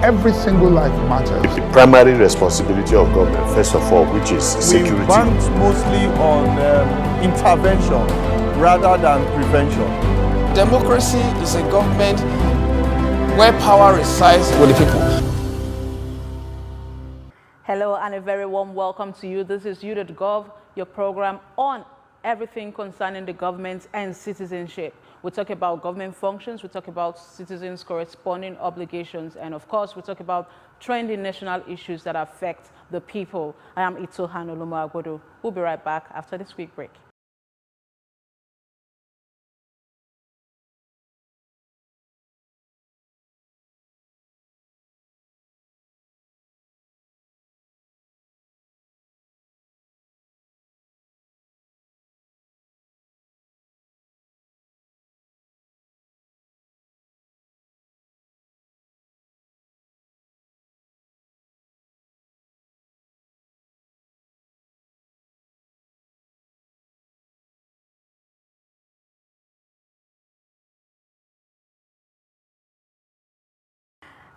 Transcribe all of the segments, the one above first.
every single life matters. Primary responsibility of government, first of all, which is security. We bank mostly on intervention rather than prevention. Democracy is a government where power resides with the people. Hello and a very warm welcome to you. This is U.Gov, your program on everything concerning the government and citizenship. We talk about government functions, we talk about citizens' corresponding obligations, and of course, we talk about trending national issues that affect the people. I am Olomu-Agbodo. We'll be right back after this quick break.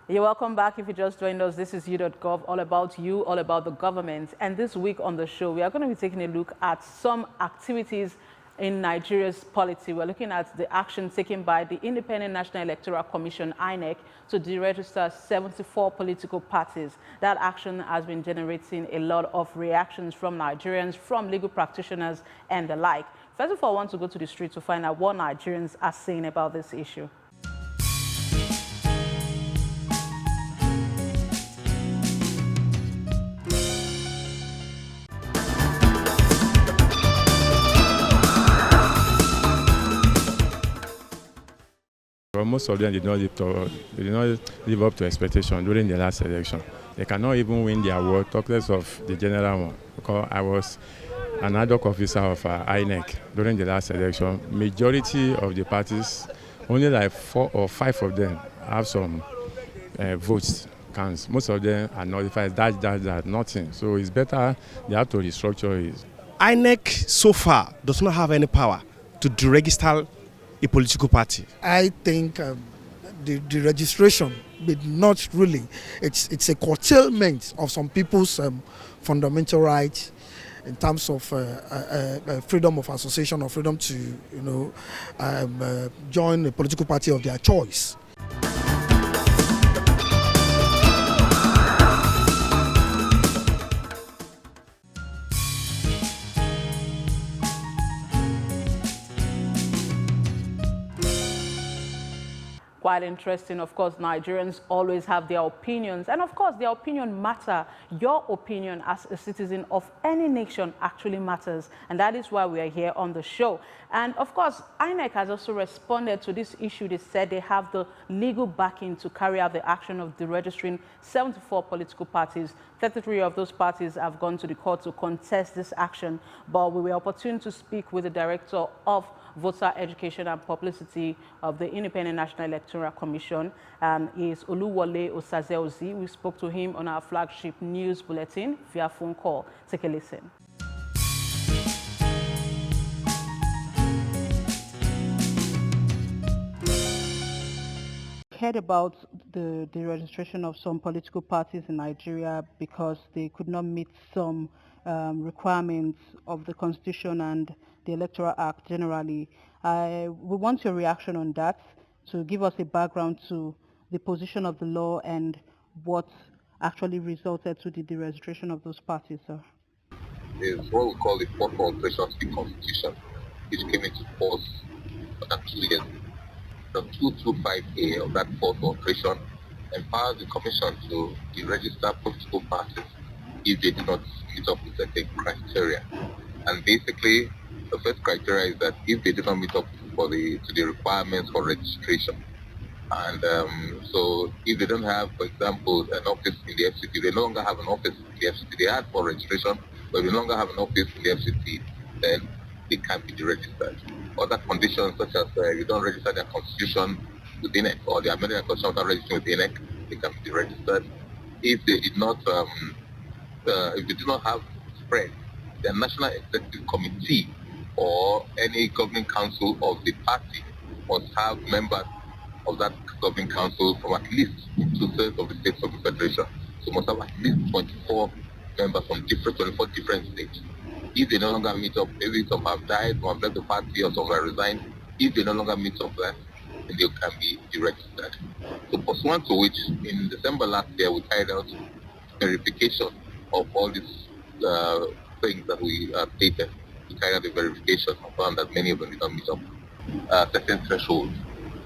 You're welcome back. If you just joined us, this is U.Gov, all about you, all about the government. And this week on the show, we are going to be taking a look at some activities in Nigeria's polity. We're looking at the action taken by the Independent National Electoral Commission, INEC, to deregister 74 political parties. That action has been generating a lot of reactions from Nigerians, from legal practitioners, and the like. First of all, I want to go to the street to find out what Nigerians are saying about this issue. Well, most of them did not live up to expectation during the last election. They cannot even win the award, talk less of the general one. Because I was an ad hoc officer of INEC during the last election. Majority of the parties, only like 4 or 5 of them have some votes counts. Most of them are notified, that, nothing. So it's better they have to restructure it. INEC so far does not have any power to deregister a political party. I think the registration, but not really. It's a curtailment of some people's fundamental rights in terms of freedom of association or freedom to, join a political party of their choice. Quite interesting. Of course, Nigerians always have their opinions, and of course, their opinion matter. Your opinion as a citizen of any nation actually matters, and that is why we are here on the show. And of course, INEC has also responded to this issue. They said they have the legal backing to carry out the action of deregistering 74 political parties. 33 of those parties have gone to the court to contest this action, but we were opportune to speak with the director of Voter Education and Publicity of the Independent National Electoral Commission, is Oluwole-Osaze-Ozi. We spoke to him on our flagship news bulletin via phone call. Take a listen. Heard about the registration of some political parties in Nigeria because they could not meet some requirements of the Constitution and the Electoral Act generally. We want your reaction on that, to give us a background to the position of the law and what actually resulted to the deregistration of those parties, sir. Is what we call the fourth alteration of the Constitution, which came into force about 2 years. The 225A of that fourth alteration empowers the Commission to deregister political parties if they do not meet up with certain criteria. And basically, the first criteria is that if they do not meet up to the requirements for registration. And so if they don't have, for example, an office in the FCT, they no longer have an office in the FCT. They ask for registration, but they no longer have an office in the FCT, then they can't be deregistered. Other conditions such as you don't register their constitution with INEC, or they amend their constitution without registering with INEC, they can be deregistered. If they did not, if they do not have spread, the National Executive Committee or any governing council of the party must have members of that governing council from at least 2/3 of the states of the federation. So must have at least 24 members from 24 different states. If they no longer meet up, maybe some have died, some have left the party, or some have resigned. If they no longer meet up, then they can be deregistered. So pursuant to which, in December last year, we carried out verification of all these things that we stated. We carried out the verification and found that many of them did not meet up certain thresholds.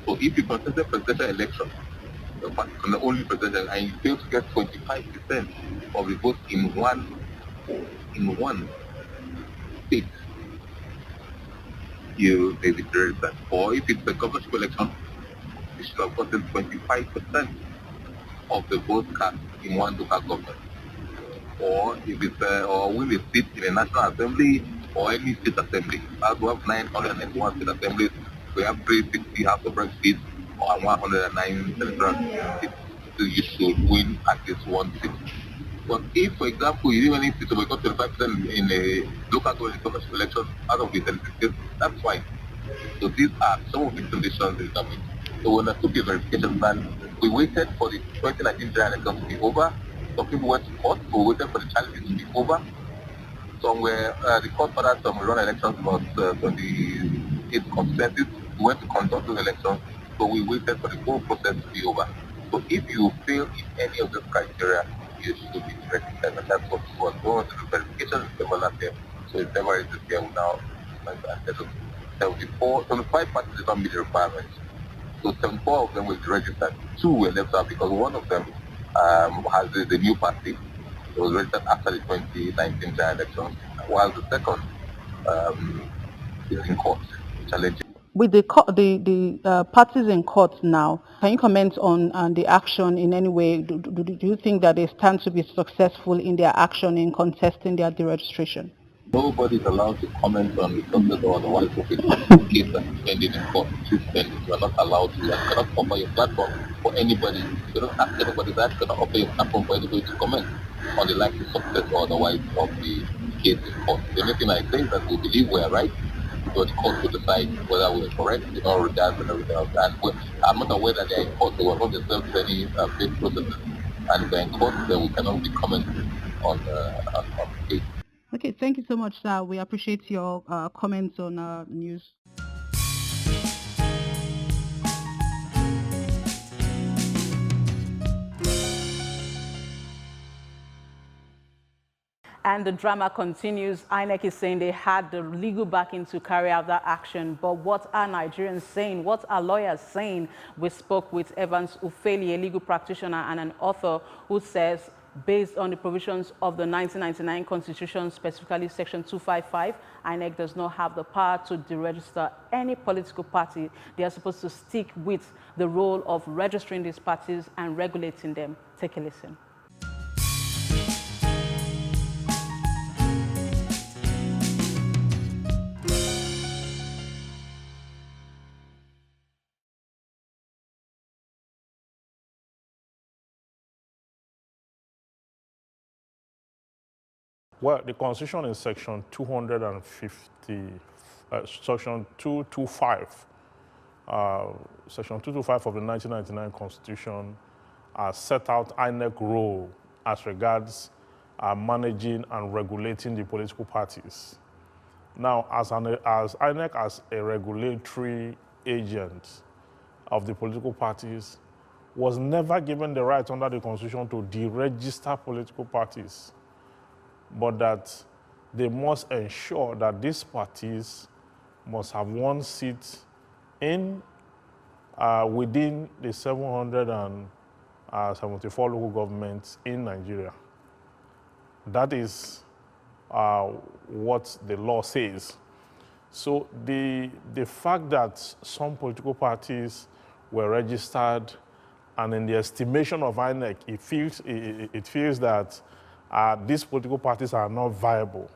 So if you contested presidential election, the party can only presidential, and you fail to get 25% of the votes in one state, they will register. Or if it's a governorship election, you should have gotten 25% of the votes cast in one local government. Or if it's or when they sit in a national assembly or any state assembly. As we have 991 state assemblies, we have 360 House of Reps seats or 109 electoral seats. So you should win at least one seat. But if, for example, you didn't win any seat, so we got 25% in a local government election out of the 36 states, that's fine. So these are some of the conditions in that. So when I took the verification plan, we waited for the 2019 general election to be over. Some people went to court, so we waited for the challenges to be over. Some were, the court ordered some run elections about 28 consensus. We went to conduct those elections, so we waited for the whole process to be over. So if you fail in any of those criteria, you should be registered, and that's what we was going to the verification in December last year. So in February this year, we now 75 parties did not meet the requirements. So 74 of them were registered. 2 were left out because one of them has the new party. It was registered after the 2019 general elections, while the second is in court challenging. With the parties in court now, can you comment on the action in any way? Do you think that they stand to be successful in their action in contesting their deregistration? Nobody is allowed to comment on the success or otherwise of a case that is pending in court. You are not allowed to. You cannot offer your platform for anybody. You don't ask anybody that. You cannot offer your platform for anybody to comment on the likely success or otherwise of the case in court. The only thing I say is that we believe we are right, but the court will decide whether we are correct in all regards and everything else. And I'm not aware that they are in court. They were not themselves any big processes. And if they are in court, then we cannot be commenting on the case. Okay, thank you so much, sir. We appreciate your comments on news. And the drama continues. INEC is saying they had the legal backing to carry out that action. But what are Nigerians saying? What are lawyers saying? We spoke with Evans Ufeli, a legal practitioner and an author, who says, based on the provisions of the 1999 Constitution, specifically Section 255, INEC does not have the power to deregister any political party. They are supposed to stick with the role of registering these parties and regulating them. Take a listen. Well, the Constitution in Section 250, Section 225, Section 225 of the 1999 Constitution set out INEC role as regards managing and regulating the political parties. Now, as INEC as a regulatory agent of the political parties, was never given the right under the Constitution to deregister political parties, but that they must ensure that these parties must have one seat in within the 774 local governments in Nigeria. That is what the law says. So the fact that some political parties were registered, and in the estimation of INEC, it feels that these political parties are not viable.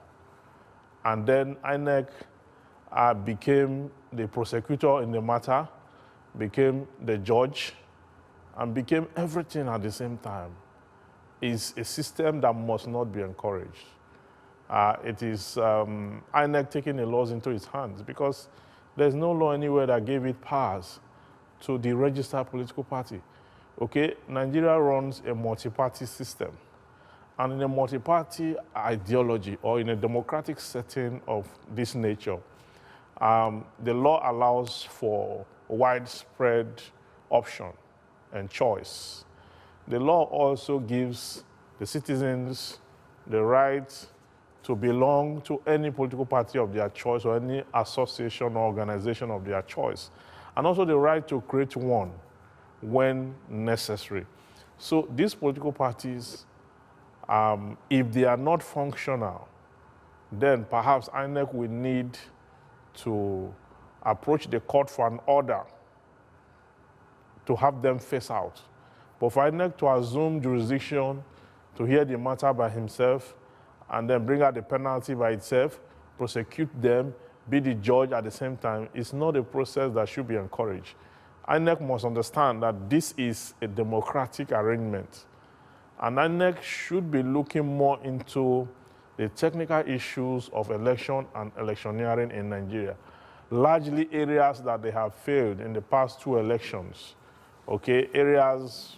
And then INEC became the prosecutor in the matter, became the judge, and became everything at the same time. Is a system that must not be encouraged. It is INEC taking the laws into its hands, because there's no law anywhere that gave it powers to deregister political party. Okay, Nigeria runs a multi-party system. And in a multi-party ideology or in a democratic setting of this nature, the law allows for widespread option and choice. The law also gives the citizens the right to belong to any political party of their choice or any association or organization of their choice, and also the right to create one when necessary. So these political parties, if they are not functional, then perhaps INEC will need to approach the court for an order to have them face out. But for INEC to assume jurisdiction, to hear the matter by himself, and then bring out the penalty by itself, prosecute them, be the judge at the same time, is not a process that should be encouraged. INEC must understand that this is a democratic arrangement. And INEC should be looking more into the technical issues of election and electioneering in Nigeria, largely areas that they have failed in the past 2 elections. Okay, areas,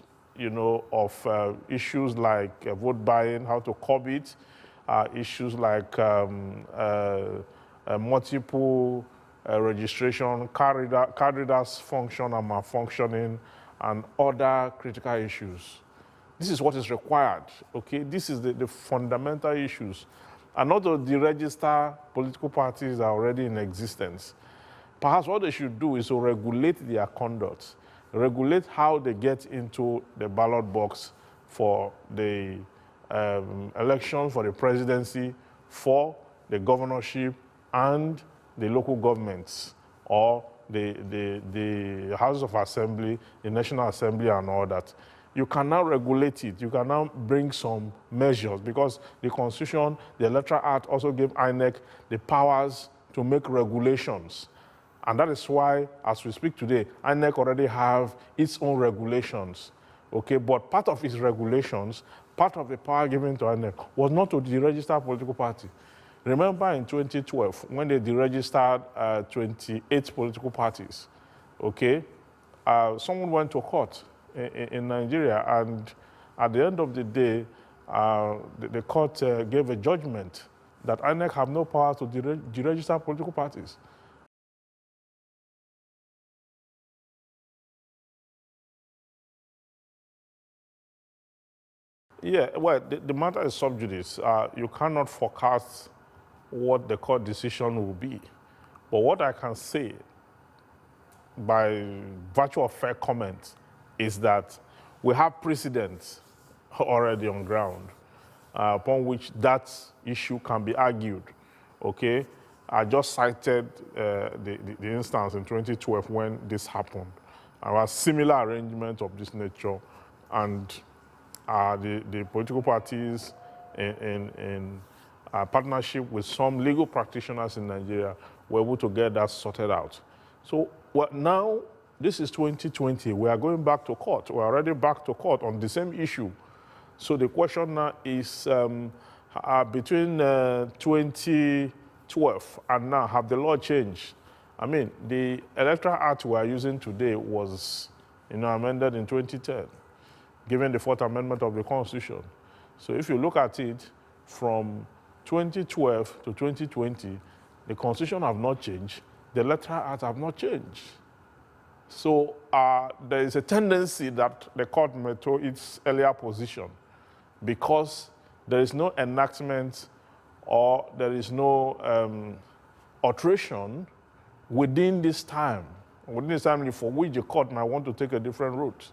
of issues like vote buying, how to curb it, issues like multiple registration, card readers function and malfunctioning, and other critical issues. This is what is required, okay? This is the fundamental issues. And not to deregister political parties that are already in existence. Perhaps what they should do is to regulate their conduct, regulate how they get into the ballot box for the election for the presidency, for the governorship, and the local governments, or the House of Assembly, the National Assembly, and all that. You can now regulate it. You can now bring some measures, because the Constitution, the Electoral Act also gave INEC the powers to make regulations. And that is why, as we speak today, INEC already have its own regulations. Okay, but part of its regulations, part of the power given to INEC was not to deregister political party. Remember in 2012, when they deregistered 28 political parties, okay, someone went to court in Nigeria, and at the end of the day, the court gave a judgment that INEC have no power to deregister political parties. Yeah, well, the matter is sub judice. You cannot forecast what the court decision will be. But what I can say, by virtue of fair comment, is that we have precedents already on ground upon which that issue can be argued, okay? I just cited the instance in 2012 when this happened. There was similar arrangement of this nature, and the political parties in partnership with some legal practitioners in Nigeria were able to get that sorted out. So now, this is 2020. We are going back to court. We're already back to court on the same issue. So the question now is, between 2012 and now, have the law changed? I mean, the Electoral Act we are using today was amended in 2010, given the 4th Amendment of the Constitution. So if you look at it from 2012 to 2020, the Constitution have not changed, the Electoral Act have not changed. So there is a tendency that the court may throw its earlier position, because there is no enactment or there is no alteration within this time for which the court might want to take a different route.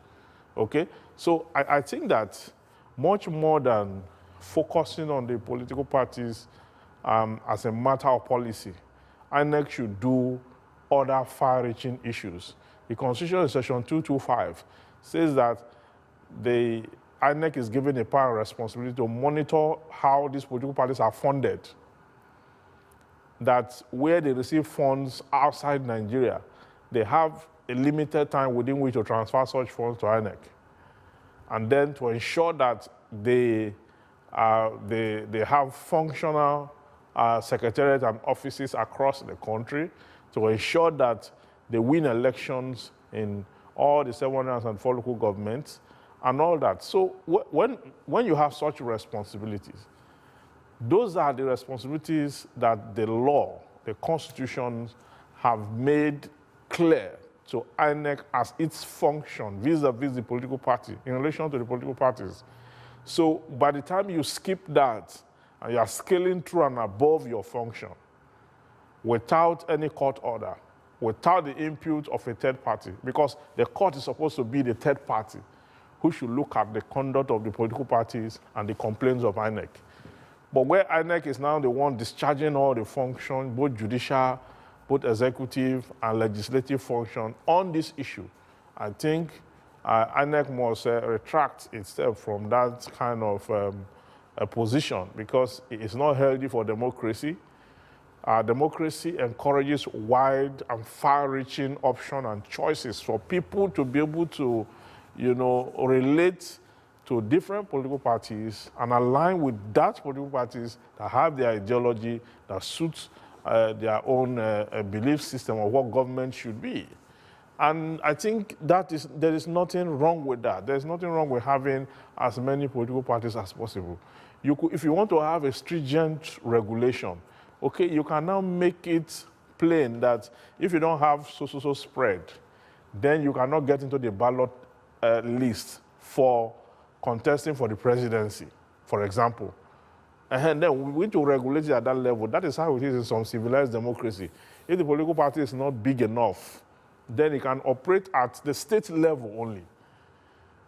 Okay? So I think that much more than focusing on the political parties as a matter of policy, INEC should do other far-reaching issues. The Constitution in Section 225 says that the INEC is given a power and responsibility to monitor how these political parties are funded. That where they receive funds outside Nigeria, they have a limited time within which to transfer such funds to INEC. And then to ensure that they have functional secretariats and offices across the country, to ensure that they win elections in all the 704 local governments, and all that. So when you have such responsibilities, those are the responsibilities that the law, the constitutions have made clear to INEC as its function vis-a-vis the political party, in relation to the political parties. So by the time you skip that, and you are scaling through and above your function, without any court order, without the input of a third party, because the court is supposed to be the third party who should look at the conduct of the political parties and the complaints of INEC. But where INEC is now the one discharging all the function, both judicial, both executive and legislative function on this issue, I think INEC must retract itself from that kind of a position, because it is not healthy for democracy. Democracy encourages wide and far-reaching options and choices for people to be able to, relate to different political parties and align with that political parties that have their ideology that suits their own belief system of what government should be. And I think there is nothing wrong with that. There's nothing wrong with having as many political parties as possible. If you want to have a stringent regulation, okay, you can now make it plain that if you don't have so spread, then you cannot get into the ballot list for contesting for the presidency, for example. And then we need to regulate it at that level. That is how it is in some civilized democracy. If the political party is not big enough, then it can operate at the state level only.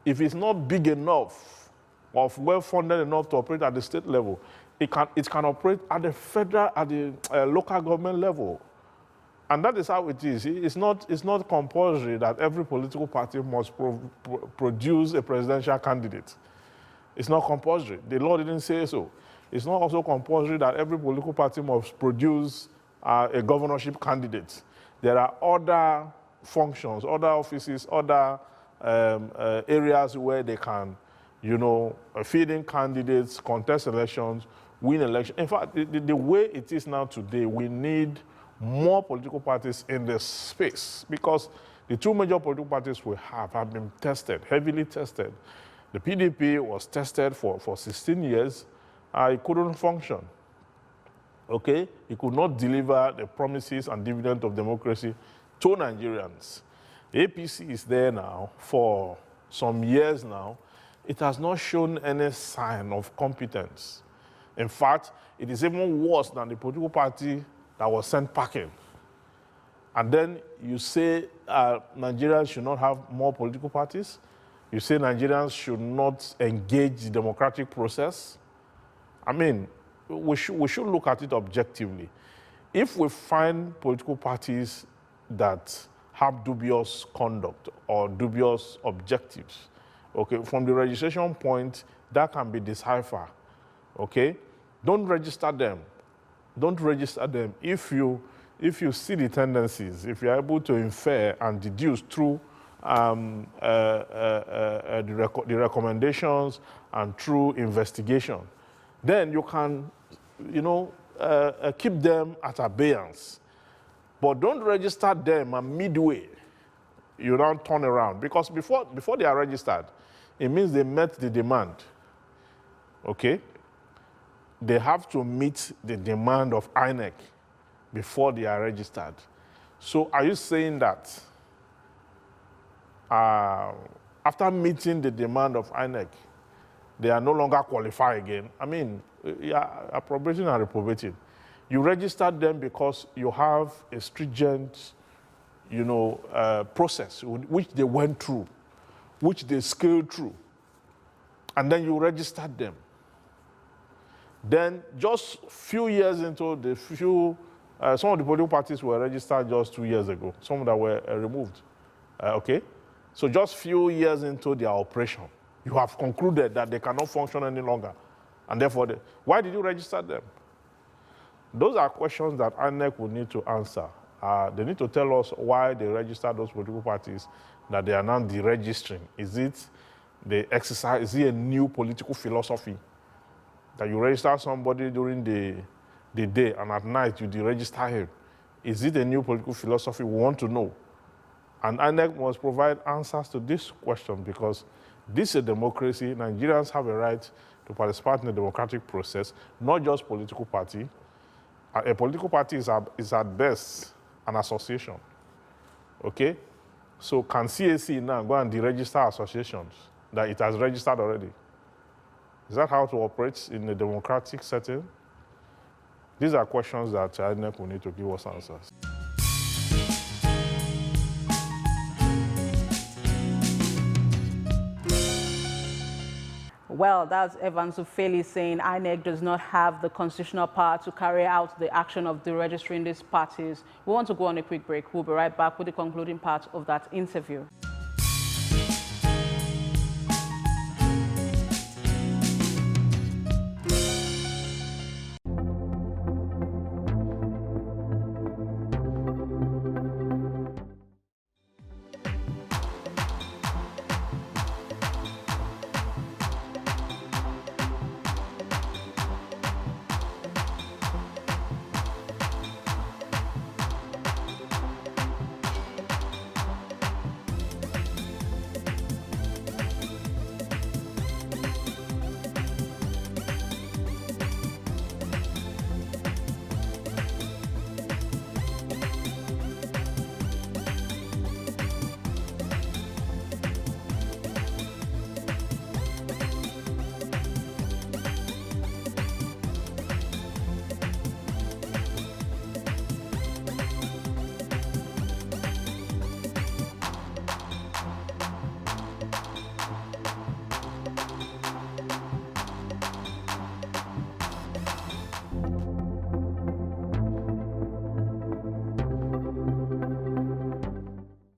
If it's not big enough or well-funded enough to operate at the state level, it can operate at the federal, at the local government level. And that is how it is. It's not compulsory that every political party must produce a presidential candidate. It's not compulsory. The law didn't say so. It's not also compulsory that every political party must produce a governorship candidate. There are other functions, other offices, other areas where they can, feed in candidates, contest elections, win elections. In fact, the way it is now today, we need more political parties in this space, because the two major political parties we have been tested, heavily tested. The PDP was tested for 16 years. It couldn't function. Okay? It could not deliver the promises and dividend of democracy to Nigerians. The APC is there now for some years now. It has not shown any sign of competence. In fact, it is even worse than the political party that was sent packing. And then you say Nigerians should not have more political parties. You say Nigerians should not engage the democratic process. I mean, we should look at it objectively. If we find political parties that have dubious conduct or dubious objectives, okay, from the registration point, that can be deciphered, okay? Don't register them. Don't register them. If you see the tendencies, if you're able to infer and deduce through the recommendations and through investigation, then you can, keep them at abeyance. But don't register them and midway, you don't turn around. Because before they are registered, it means they met the demand, okay? They have to meet the demand of INEC before they are registered. So are you saying that after meeting the demand of INEC, they are no longer qualified again? I mean, appropriating and reprobating. You registered them because you have a stringent, process which they went through, which they scaled through, and then you registered them. Then just few years into some of the political parties were registered just 2 years ago, some that were removed, okay? So just few years into their operation, you have concluded that they cannot function any longer, and therefore, why did you register them? Those are questions that INEC will need to answer. They need to tell us why they registered those political parties that they are now deregistering. Is it a new political philosophy? That you register somebody during the day and at night you deregister him. Is it a new political philosophy? We want to know. And INEC must provide answers to this question because this is a democracy. Nigerians have a right to participate in the democratic process, not just political party. A political party is at best an association, okay? So can CAC now go and deregister associations that it has registered already? Is that how to operate in a democratic setting? These are questions that INEC will need to give us answers. Well, that's Evans Ufeli saying INEC does not have the constitutional power to carry out the action of deregistering these parties. We want to go on a quick break. We'll be right back with the concluding part of that interview.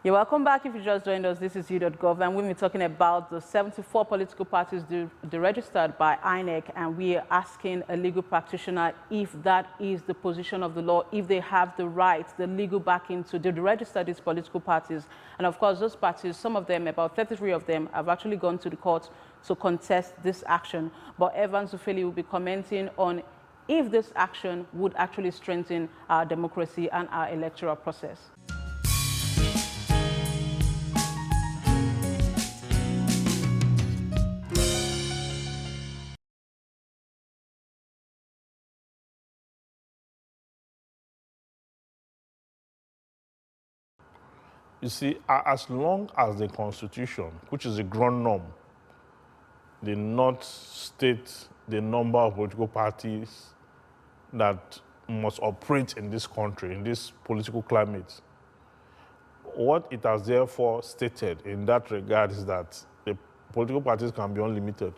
You're welcome back. If you just joined us, this is U.Gov, and we'll be talking about the 74 political parties deregistered by INEC, and we are asking a legal practitioner if that is the position of the law, if they have the right, the legal backing to deregister these political parties. And of course, those parties, some of them, about 33 of them, have actually gone to the court to contest this action. But Evans Ufeli will be commenting on if this action would actually strengthen our democracy and our electoral process. You see, as long as the Constitution, which is the ground norm, did not state the number of political parties that must operate in this country, in this political climate, what it has therefore stated in that regard is that the political parties can be unlimited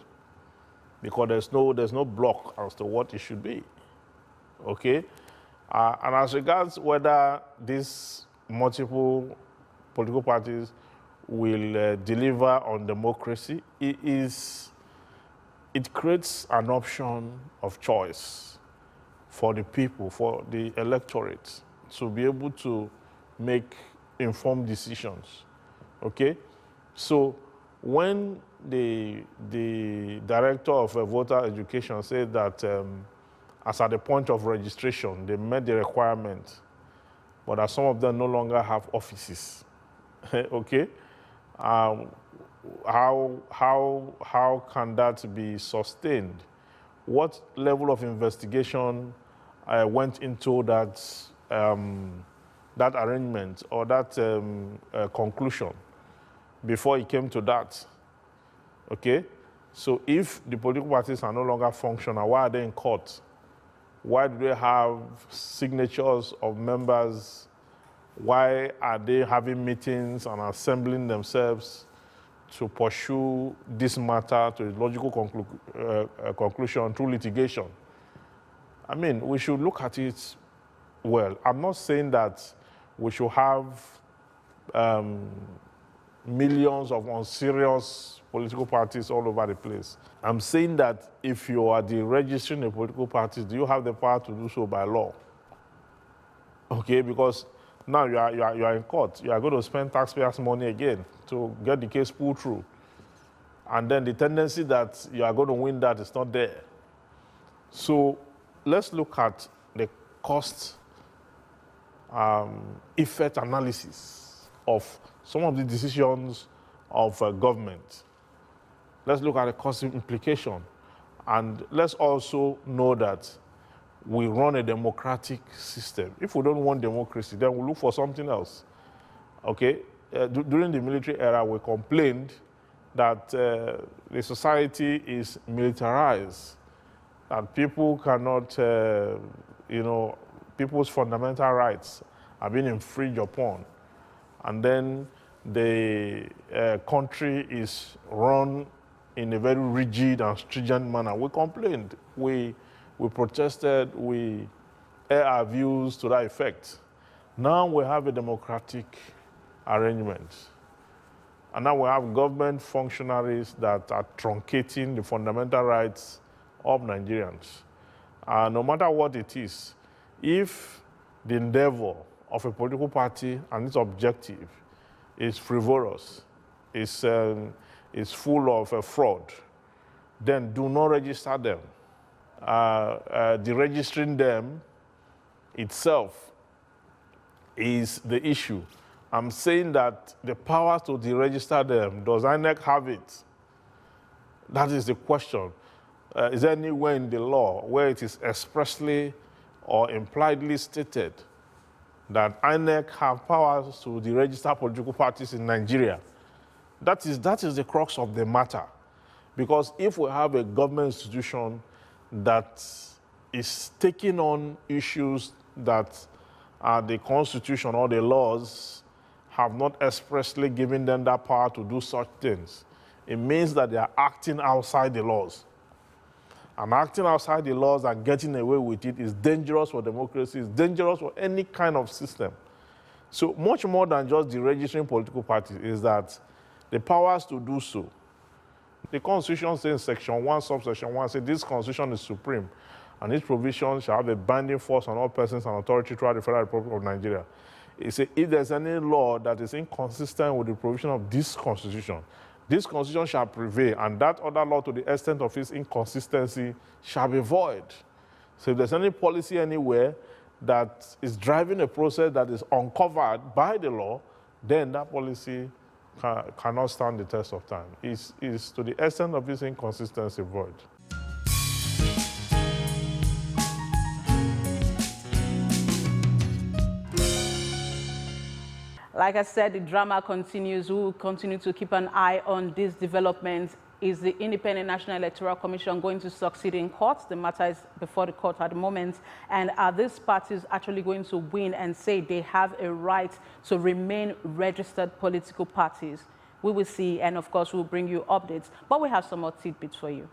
because there's no block as to what it should be, okay? And as regards whether these multiple political parties will deliver on democracy, it creates an option of choice for the people, for the electorate, to be able to make informed decisions, okay? So when the director of voter education said that as at the point of registration, they met the requirement, but that some of them no longer have offices, okay? How can that be sustained? What level of investigation went into that that arrangement or that conclusion before it came to that? Okay, so if the political parties are no longer functional, why are they in court? Why do they have signatures of members? Why are they having meetings and assembling themselves to pursue this matter to a logical conclusion through litigation? I mean, we should look at it well. I'm not saying that we should have millions of unserious political parties all over the place. I'm saying that if you are deregistering a political party, do you have the power to do so by law? Okay, because now you are in court. You are going to spend taxpayers' money again to get the case pulled through. And then the tendency that you are going to win that is not there. So let's look at the cost effect analysis of some of the decisions of government. Let's look at the cost implication. And let's also know that we run a democratic system. If we don't want democracy, then we look for something else. Okay? During the military era, we complained that the society is militarized, and people cannot, people's fundamental rights are being infringed upon. And then the country is run in a very rigid and stringent manner. We complained, we protested, we air our views to that effect. Now we have a democratic arrangement. And now we have government functionaries that are truncating the fundamental rights of Nigerians. No matter what it is, if the endeavor of a political party and its objective is frivolous, is full of fraud, then do not register them. Deregistering them itself is the issue. I'm saying that the power to deregister them, does INEC have it? That is the question. Is there anywhere in the law where it is expressly or impliedly stated that INEC have powers to deregister political parties in Nigeria? That is the crux of the matter. Because if we have a government institution that is taking on issues that the Constitution or the laws have not expressly given them that power to do such things, it means that they are acting outside the laws. And acting outside the laws and getting away with it is dangerous for democracy, it's dangerous for any kind of system. So much more than just deregistering political parties is that the powers to do so. The Constitution says in Section 1, subsection 1, says this Constitution is supreme, and its provisions shall have a binding force on all persons and authority throughout the Federal Republic of Nigeria. It says if there's any law that is inconsistent with the provision of this Constitution shall prevail, and that other law to the extent of its inconsistency shall be void. So if there's any policy anywhere that is driving a process that is uncovered by the law, then that policy cannot stand the test of time. Is to the extent of its inconsistency void. Like I said, the drama continues. We will continue to keep an eye on these developments. Is the Independent National Electoral Commission going to succeed in court? The matter is before the court at the moment. And are these parties actually going to win and say they have a right to remain registered political parties? We will see, and of course, we'll bring you updates. But we have some more tidbits for you.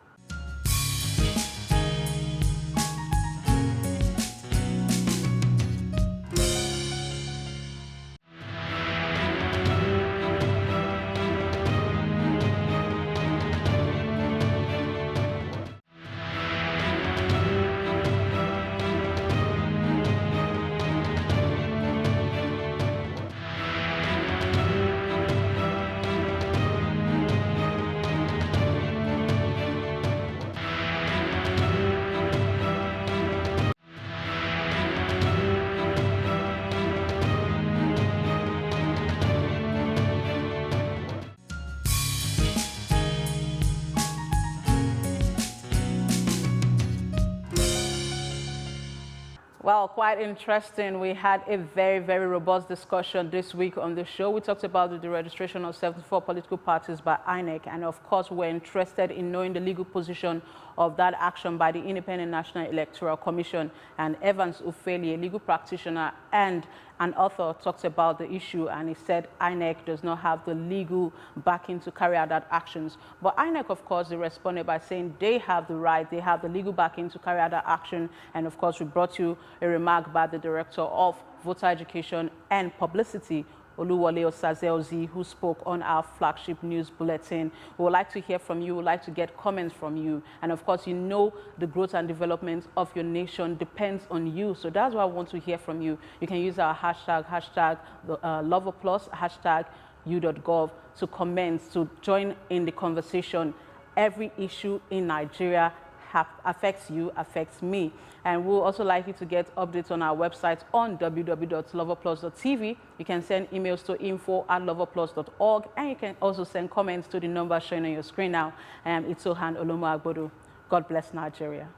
Well, quite interesting. We had a very, very robust discussion this week on the show. We talked about the deregistration of 74 political parties by INEC. And of course, we're interested in knowing the legal position of that action by the Independent National Electoral Commission. And Evans Ufeli, a legal practitioner and an author, talked about the issue, and he said INEC does not have the legal backing to carry out that actions. But INEC, of course, they responded by saying they have the right, they have the legal backing to carry out that action. And of course, we brought you a remark by the Director of Voter Education and Publicity, Olomu-Agbodo, who spoke on our flagship news bulletin. We would like to hear from you, we would like to get comments from you. And of course, you know the growth and development of your nation depends on you. So that's why I want to hear from you. You can use our hashtag #LoverPlus, hashtag u.gov to comment, to join in the conversation. Every issue in Nigeria affects you affects me. And we'll also like you to get updates on our website on www.loverplus.tv. You can send emails to info@loverplus.org, and you can also send comments to the number showing on your screen now. I am Itohan Olomu-Agbodo. God bless Nigeria.